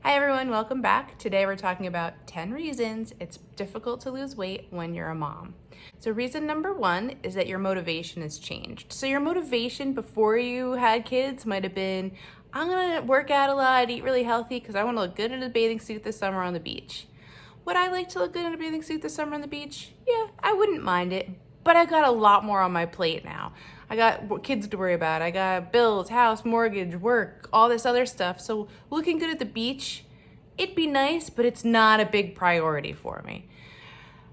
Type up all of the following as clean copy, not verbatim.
Hi everyone, welcome back. Today we're talking about 10 reasons it's difficult to lose weight when you're a mom. So reason number 1 is that your motivation has changed. So your motivation before you had kids might have been, I'm gonna work out a lot, eat really healthy because I wanna look good in a bathing suit this summer on the beach. Would I like to look good in a bathing suit this summer on the beach? Yeah, I wouldn't mind it, but I got a lot more on my plate now. I got kids to worry about. I got bills, house, mortgage, work, all this other stuff. So looking good at the beach, it'd be nice, but it's not a big priority for me.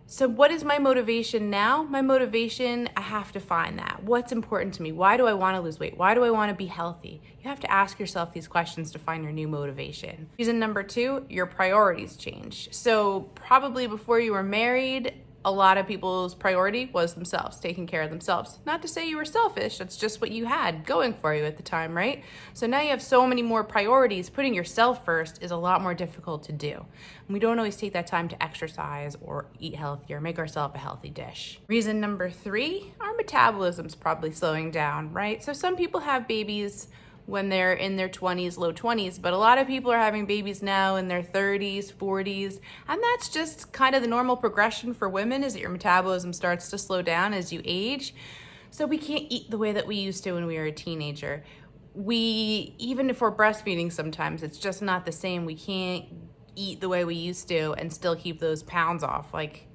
So what is my motivation now? My motivation, I have to find that. What's important to me? Why do I want to lose weight? Why do I want to be healthy? You have to ask yourself these questions to find your new motivation. Reason number 2, your priorities change. So probably before you were married, a lot of people's priority was themselves, taking care of themselves. Not to say you were selfish, that's just what you had going for you at the time, right? So now you have so many more priorities. Putting yourself first is a lot more difficult to do. And we don't always take that time to exercise or eat healthier, make ourselves a healthy dish. Reason number 3, our metabolism's probably slowing down, right? So some people have babies when they're in their 20s, low 20s, but a lot of people are having babies now in their 30s, 40s, and that's just kind of the normal progression for women, is that your metabolism starts to slow down as you age. So we can't eat the way that we used to when we were a teenager. Even if we're breastfeeding sometimes, it's just not the same. We can't eat the way we used to and still keep those pounds off, like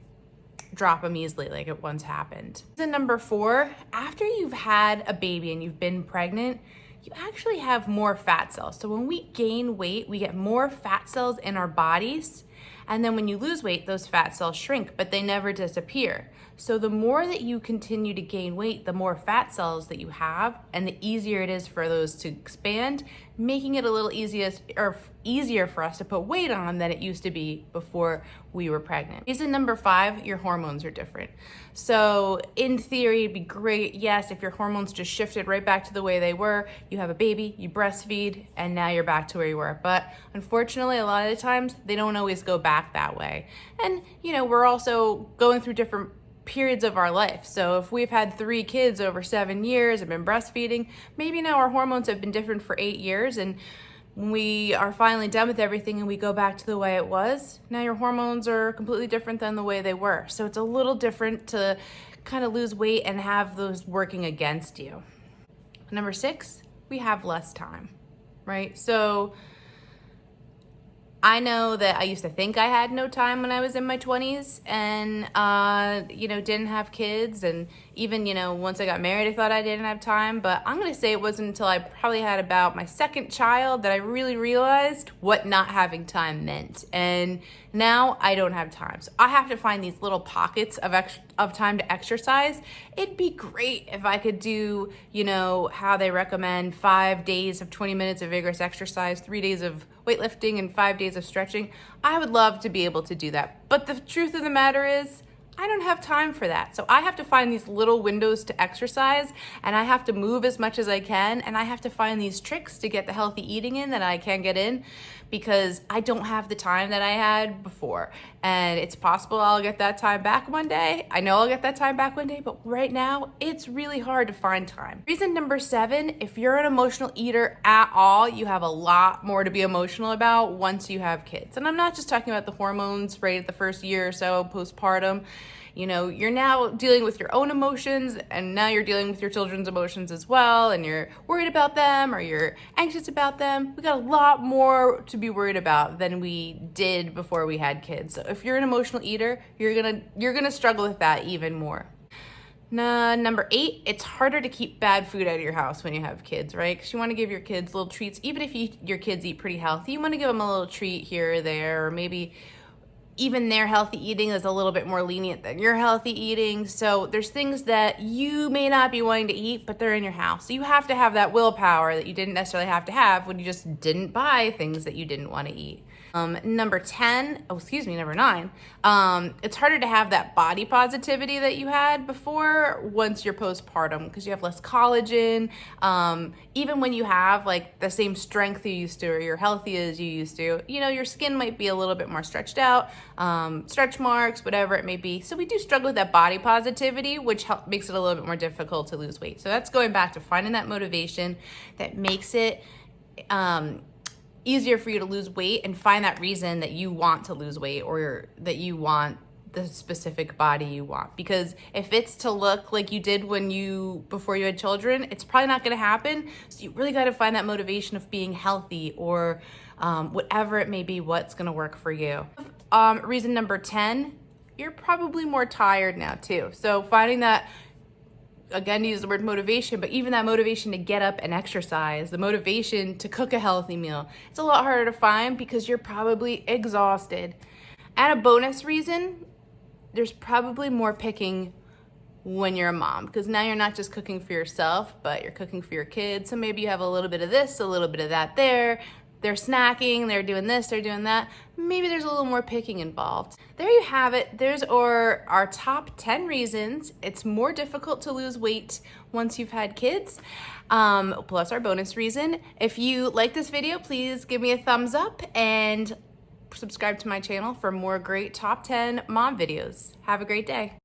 drop them easily like it once happened. Reason number 4, after you've had a baby and you've been pregnant, you actually have more fat cells. So when we gain weight, we get more fat cells in our bodies. And then when you lose weight, those fat cells shrink, but they never disappear. So the more that you continue to gain weight, the more fat cells that you have, and the easier it is for those to expand, making it a little easier for us to put weight on than it used to be before we were pregnant. Reason number 5, your hormones are different. So in theory, it'd be great, yes, if your hormones just shifted right back to the way they were, you have a baby, you breastfeed, and now you're back to where you were. But unfortunately, a lot of the times, they don't always go back that way. And, we're also going through different periods of our life. So if we've had 3 kids over 7 years and been breastfeeding, maybe now our hormones have been different for 8 years, and when we are finally done with everything and we go back to the way it was, now your hormones are completely different than the way they were. So it's a little different to kind of lose weight and have those working against you. Number 6, we have less time, right? So I know that I used to think I had no time when I was in my 20s and, didn't have kids. And even, once I got married, I thought I didn't have time. But I'm going to say it wasn't until I probably had about my second child that I really realized what not having time meant. And now I don't have time. So I have to find these little pockets of time to exercise. It'd be great if I could do, how they recommend 5 days of 20 minutes of vigorous exercise, 3 days of weightlifting, and 5 days of stretching. I would love to be able to do that. But the truth of the matter is, I don't have time for that. So I have to find these little windows to exercise, and I have to move as much as I can, and I have to find these tricks to get the healthy eating in that I can get in, because I don't have the time that I had before. And it's possible I'll get that time back one day. I know I'll get that time back one day, but right now it's really hard to find time. Reason number 7, if you're an emotional eater at all, you have a lot more to be emotional about once you have kids. And I'm not just talking about the hormones right at the first year or so postpartum. You're now dealing with your own emotions, and now you're dealing with your children's emotions as well, and you're worried about them or you're anxious about them. We got a lot more to be worried about than we did before we had kids. So if you're an emotional eater, you're gonna struggle with that even more. Number 8, it's harder to keep bad food out of your house when you have kids, right? Because you want to give your kids little treats. Even if your kids eat pretty healthy, you want to give them a little treat here or there, or maybe even their healthy eating is a little bit more lenient than your healthy eating. So there's things that you may not be wanting to eat, but they're in your house. So you have to have that willpower that you didn't necessarily have to have when you just didn't buy things that you didn't want to eat. Number 9, it's harder to have that body positivity that you had before once you're postpartum, because you have less collagen. Even when you have like the same strength you used to, or you're healthy as you used to, your skin might be a little bit more stretched out, stretch marks, whatever it may be. So we do struggle with that body positivity, which makes it a little bit more difficult to lose weight. So that's going back to finding that motivation that makes it easier for you to lose weight and find that reason that you want to lose weight or that you want the specific body you want. Because if it's to look like you did before you had children, it's probably not gonna happen. So you really gotta find that motivation of being healthy or whatever it may be, what's gonna work for you. Reason number 10, you're probably more tired now too. So finding that, again, use the word motivation, but even that motivation to get up and exercise, the motivation to cook a healthy meal, it's a lot harder to find because you're probably exhausted. And a bonus reason, there's probably more picking when you're a mom, because now you're not just cooking for yourself, but you're cooking for your kids. So maybe you have a little bit of this, a little bit of that there. They're snacking, they're doing this, they're doing that. Maybe there's a little more picking involved. There you have it. There's our top 10 reasons it's more difficult to lose weight once you've had kids, plus our bonus reason. If you like this video, please give me a thumbs up and subscribe to my channel for more great top 10 mom videos. Have a great day.